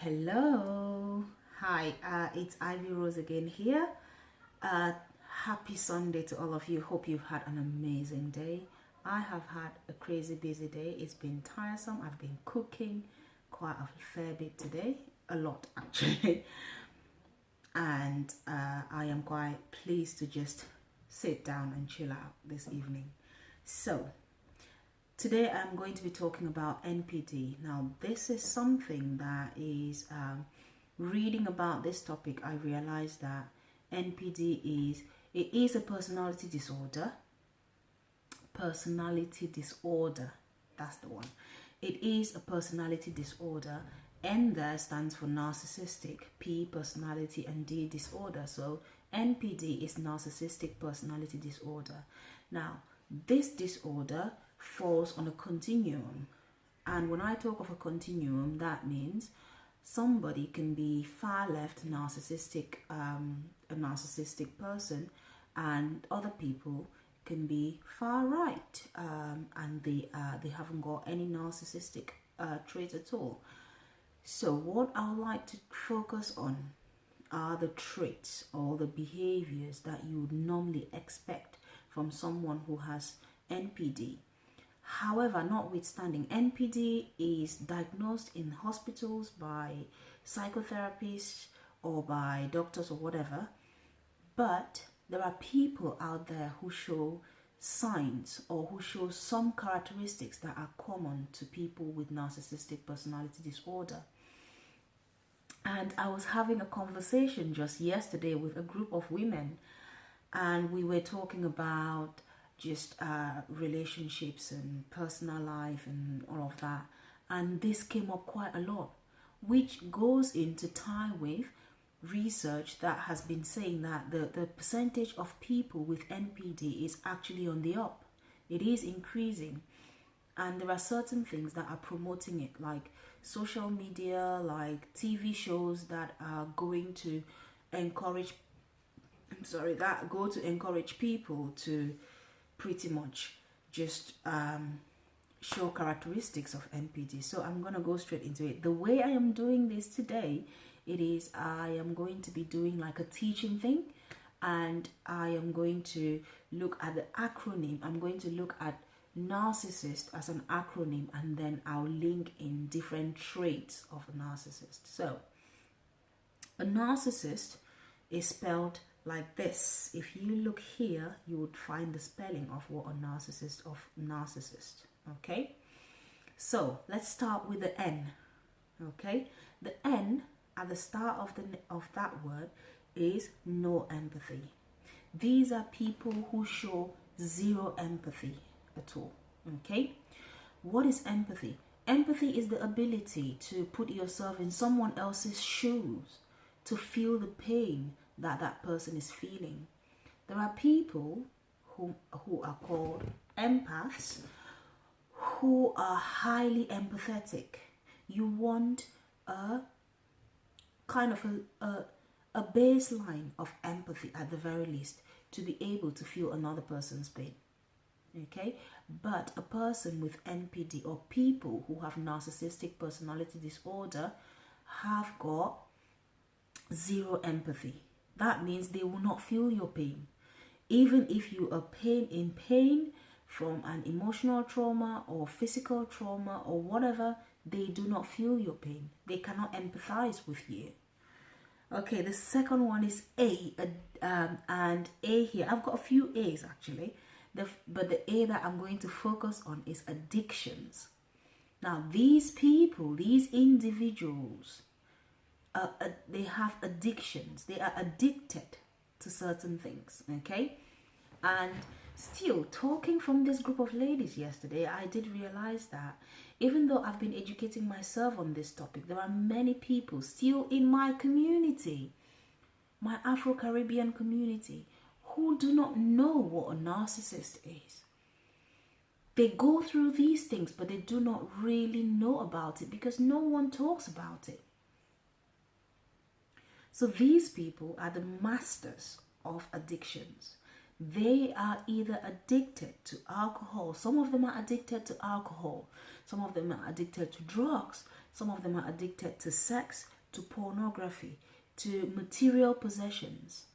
Hello, hi, it's Ivy Rose again here. Happy Sunday to all of you. Hope you've had an amazing day. I have had a crazy busy day. It's been tiresome. I've been cooking quite a fair bit today, a lot actually, and I am quite pleased to just sit down and chill out this evening. So today I'm going to be talking about NPD. Now this is something that is reading about this topic, I realized that NPD is a personality disorder. Personality disorder, that's the one. It is a personality disorder. N there stands for narcissistic, P personality, and D disorder. So NPD is narcissistic personality disorder. Now this disorder falls on a continuum, and when I talk of a continuum, that means somebody can be far left narcissistic, a narcissistic person, and other people can be far right, and they haven't got any narcissistic traits at all. So what I would like to focus on are the traits or the behaviors that you would normally expect from someone who has NPD. However, notwithstanding, NPD is diagnosed in hospitals by psychotherapists or by doctors or whatever, but there are people out there who show signs or who show some characteristics that are common to people with narcissistic personality disorder. And I was having a conversation just yesterday with a group of women, and we were talking about just relationships and personal life and all of that, and this came up quite a lot, which goes into tie with research that has been saying that the percentage of people with NPD is actually on the up. It is increasing, and there are certain things that are promoting it, like social media, like TV shows that are going to encourage people to pretty much just show characteristics of NPD. So I'm gonna go straight into it. The way I am doing this today, I am going to be doing like a teaching thing, and I am going to look at the acronym. I'm going to look at narcissist as an acronym, and then I'll link in different traits of a narcissist. So a narcissist is spelled like this. If you look here, you would find the spelling of what a narcissist. Okay, so let's start with the N. Okay, the N at the start of that word is no empathy. These are people who show zero empathy at all. Okay, what is empathy? Empathy is the ability to put yourself in someone else's shoes, to feel the pain that that person is feeling. There are people who are called empaths, who are highly empathetic. You want a kind of a baseline of empathy at the very least to be able to feel another person's pain. Okay, but a person with NPD or people who have narcissistic personality disorder have got zero empathy. That means they will not feel your pain. Even if you are in pain from an emotional trauma or physical trauma or whatever, they do not feel your pain. They cannot empathize with you. Okay, the second one is A, and A here. I've got a few A's actually, but the A that I'm going to focus on is addictions. Now, these people, these individuals, they have addictions. They are addicted to certain things. Okay, and still, talking from this group of ladies yesterday, I did realize that even though I've been educating myself on this topic, there are many people still in my community, my Afro-Caribbean community, who do not know what a narcissist is. They go through these things, but they do not really know about it because no one talks about it. So these people are the masters of addictions. They are either addicted to alcohol. Some of them are addicted to alcohol. Some of them are addicted to drugs. Some of them are addicted to sex, to pornography, to material possessions,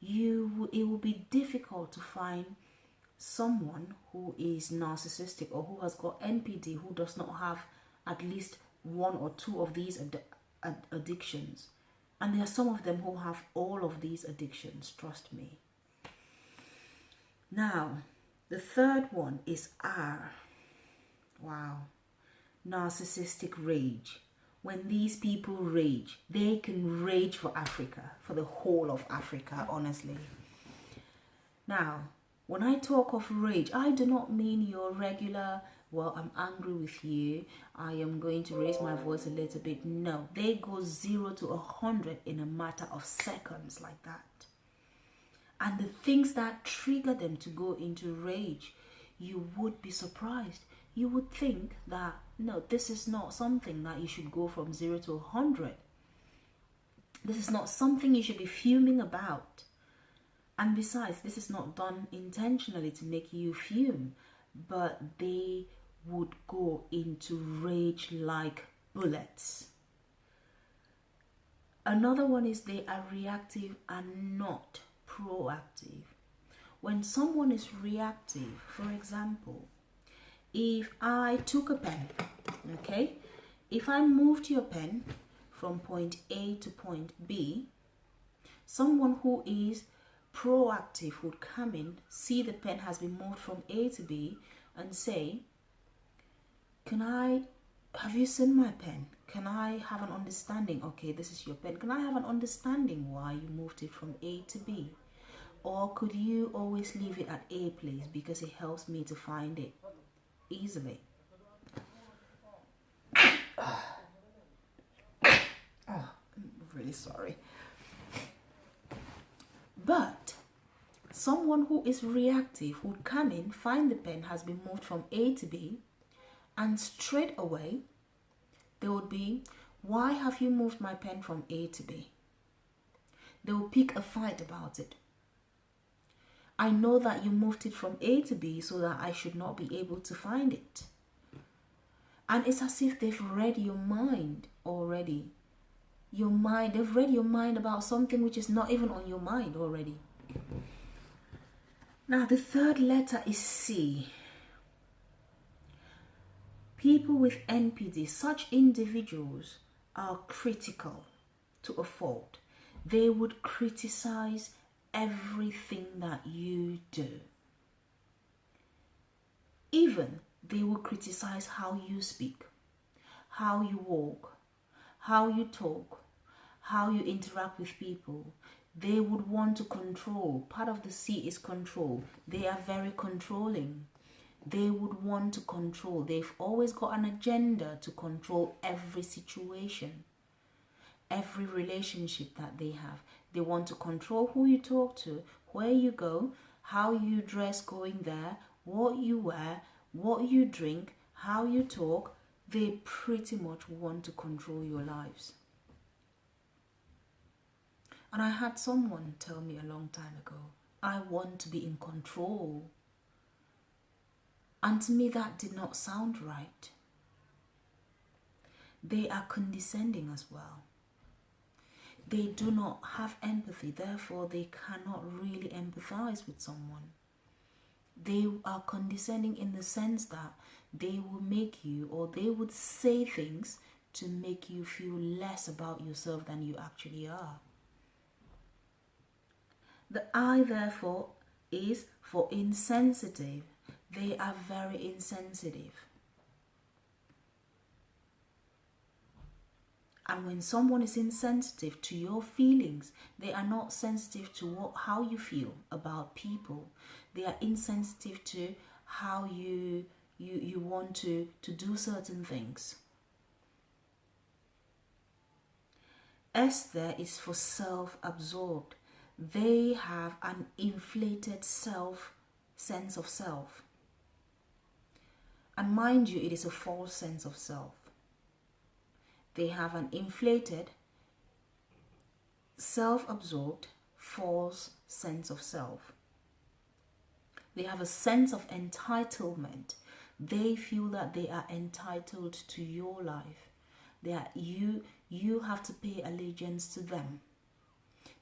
it will be difficult to find someone who is narcissistic or who has got NPD who does not have at least one or two of these addictions. And there are some of them who have all of these addictions, trust me. Now, the third one is R. Wow. Narcissistic rage. When these people rage, they can rage for Africa, for the whole of Africa, honestly. Now, when I talk of rage, I do not mean your regular, well, I'm angry with you, I am going to raise my voice a little bit. No, they go 0 to 100 in a matter of seconds like that. And the things that trigger them to go into rage, you would be surprised. You would think that, no, this is not something that you should go from 0 to 100. This is not something you should be fuming about. And besides, this is not done intentionally to make you fume, but they would go into rage like bullets. Another one is they are reactive and not proactive. When someone is reactive, for example, if I took a pen, okay, if I moved your pen from point A to point B, someone who is proactive would come in, see the pen has been moved from A to B and say, have you seen my pen? Can I have an understanding? Okay, this is your pen. Can I have an understanding why you moved it from A to B? Or could you always leave it at A, please, because it helps me to find it easily. I'm really sorry. But someone who is reactive would come in, find the pen has been moved from A to B, and straight away they would be, why have you moved my pen from A to B? They will pick a fight about it. I know that you moved it from A to B so that I should not be able to find it. And it's as if they've read your mind already. They've read your mind about something which is not even on your mind already. Now, the third letter is C. People with NPD, such individuals are critical to a fault. They would criticize everything that you do. Even they will criticize how you speak, how you walk, how you talk, how you interact with people. They would want to control. Part of the C is control. They are very controlling. They would want to control. They've always got an agenda to control every situation, every relationship that they have. They want to control who you talk to, where you go, how you dress going there, what you wear, what you drink, how you talk. They pretty much want to control your lives. And I had someone tell me a long time ago, I want to be in control. And to me that did not sound right. They are condescending as well. They do not have empathy, therefore they cannot really empathize with someone. They are condescending in the sense that they will make you, or they would say things to make you feel less about yourself than you actually are. The I, therefore, is for insensitive. They are very insensitive. And when someone is insensitive to your feelings, they are not sensitive to how you feel about people. They are insensitive to how you want to do certain things. S there is for self-absorbed. They have an inflated sense of self. And mind you, it is a false sense of self. They have an inflated, self-absorbed, false sense of self. They have a sense of entitlement. They feel that they are entitled to your life. You you have to pay allegiance to them.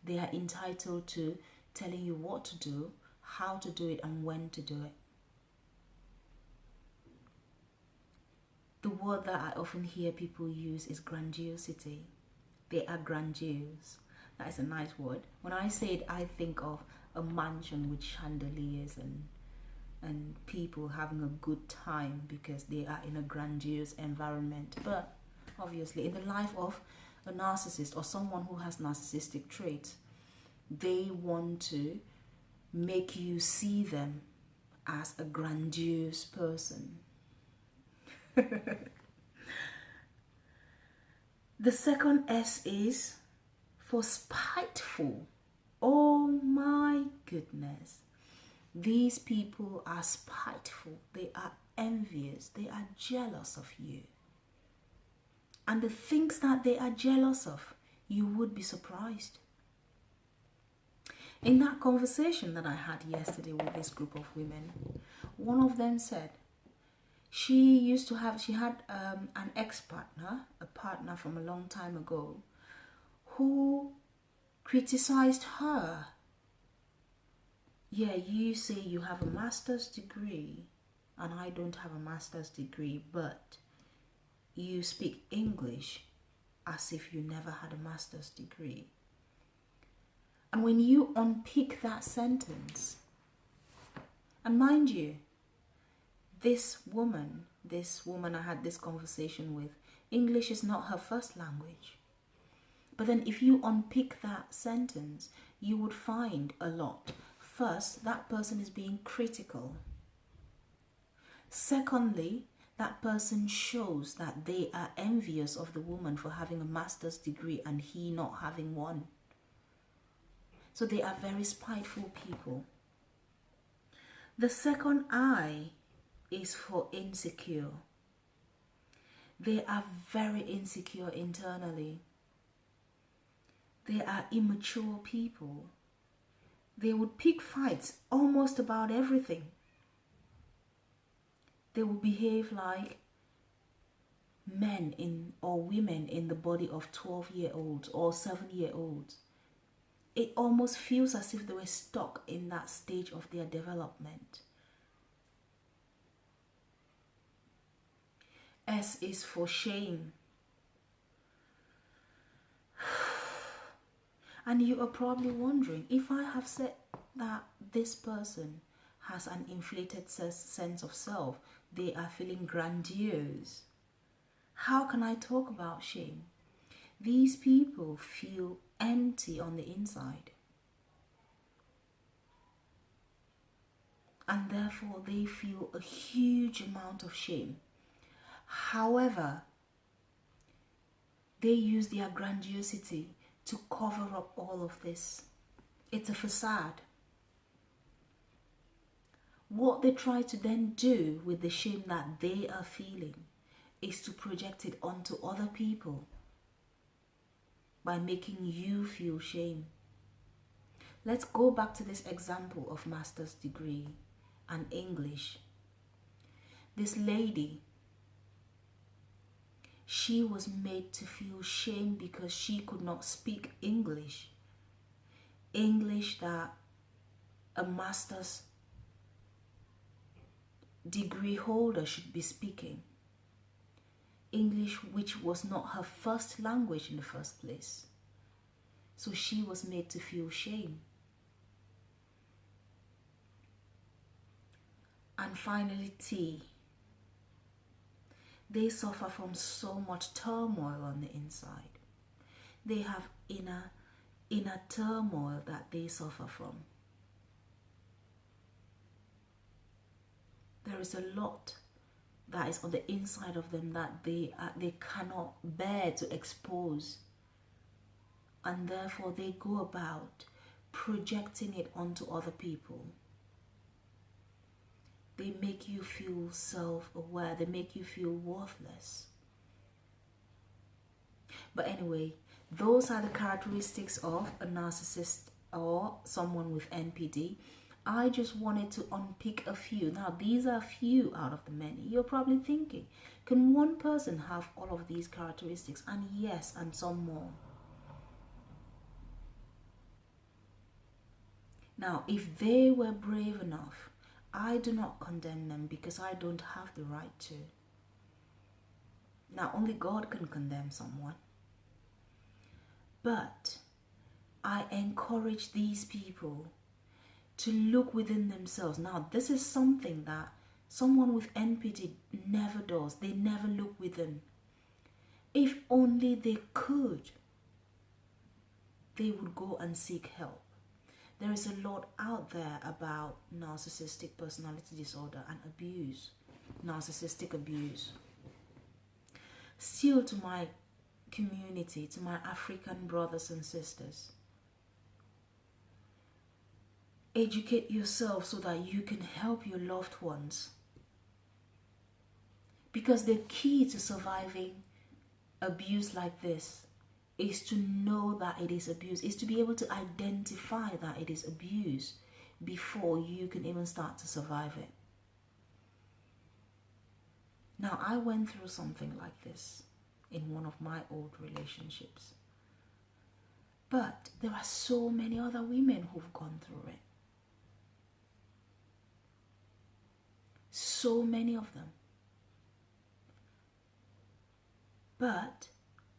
They are entitled to telling you what to do, how to do it, and when to do it. The word that I often hear people use is grandiosity. They are grandiose. That is a nice word. When I say it, I think of a mansion with chandeliers and people having a good time because they are in a grandiose environment. But obviously, in the life of a narcissist or someone who has narcissistic traits, they want to make you see them as a grandiose person. The second S is for spiteful. Oh my goodness. These people are spiteful. They are envious. They are jealous of you. And the things that they are jealous of, you would be surprised. In that conversation that I had yesterday with this group of women, one of them said she had an ex-partner, a partner from a long time ago, who criticized her. Yeah, you say you have a master's degree and I don't have a master's degree, but you speak English as if you never had a master's degree. And when you unpick that sentence, and mind you, this woman I had this conversation with, English is not her first language. But then if you unpick that sentence, you would find a lot. First, that person is being critical. Secondly, that person shows that they are envious of the woman for having a master's degree and he not having one. So they are very spiteful people. The second I is for insecure. They are very insecure internally. They are immature people. They would pick fights almost about everything. They will behave like men or women in the body of 12-year-olds or 7-year-olds. It almost feels as if they were stuck in that stage of their development. S is for shame. And you are probably wondering, if I have said that this person has an inflated sense of self, they are feeling grandiose, how can I talk about shame? These people feel empty on the inside. And therefore they feel a huge amount of shame. However, they use their grandiosity to cover up all of this. It's a facade. What they try to then do with the shame that they are feeling is to project it onto other people by making you feel shame. Let's go back to this example of master's degree and English. This lady, she was made to feel shame because she could not speak English. English that a master's degree holder should be speaking. English which was not her first language in the first place. So she was made to feel shame. And finally, T. They suffer from so much turmoil on the inside. They have inner turmoil that they suffer from. There is a lot that is on the inside of them that they cannot bear to expose. And therefore they go about projecting it onto other people. They make you feel self-aware. They make you feel worthless. But anyway, those are the characteristics of a narcissist or someone with NPD. I just wanted to unpick a few. Now, these are few out of the many. You're probably thinking, can one person have all of these characteristics? And yes, and some more. Now, if they were brave enough, I do not condemn them because I don't have the right to. Now, only God can condemn someone. But I encourage these people to look within themselves. Now, this is something that someone with NPT never does. They never look within. If only they could, they would go and seek help. There is a lot out there about narcissistic personality disorder and abuse, narcissistic abuse. Still, to my community, to my African brothers and sisters, educate yourself so that you can help your loved ones. Because the key to surviving abuse like this is to know that it is abuse, is to be able to identify that it is abuse before you can even start to survive it. Now, I went through something like this in one of my old relationships. But there are so many other women who've gone through it. So many of them. But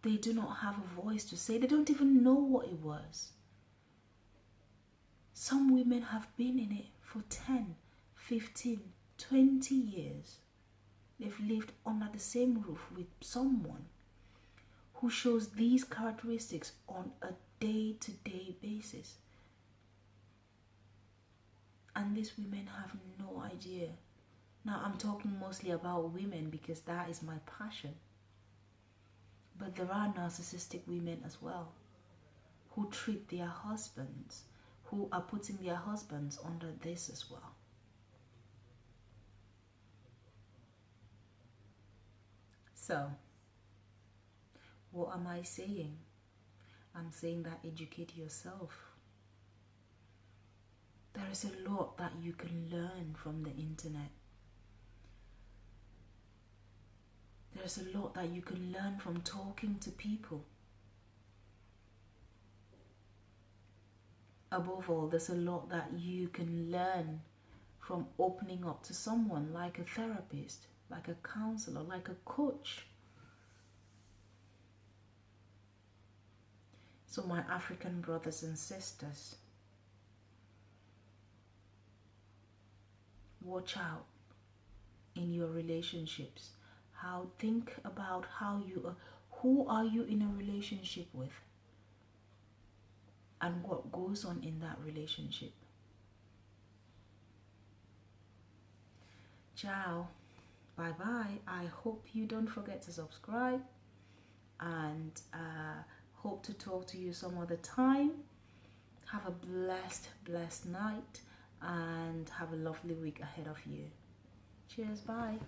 they do not have a voice to say. They don't even know what it was. Some women have been in it for 10, 15, 20 years. They've lived under the same roof with someone who shows these characteristics on a day-to-day basis. And these women have no idea. Now, I'm talking mostly about women because that is my passion. But there are narcissistic women as well who treat their husbands, who are putting their husbands under this as well. So, what am I saying? I'm saying that educate yourself. There is a lot that you can learn from the internet. There's a lot that you can learn from talking to people. Above all, there's a lot that you can learn from opening up to someone like a therapist, like a counselor, like a coach. So my African brothers and sisters, watch out in your relationships. Think about who are you in a relationship with, and what goes on in that relationship. Ciao, bye bye. I hope you don't forget to subscribe, and hope to talk to you some other time. Have a blessed night, and have a lovely week ahead of you. Cheers, bye.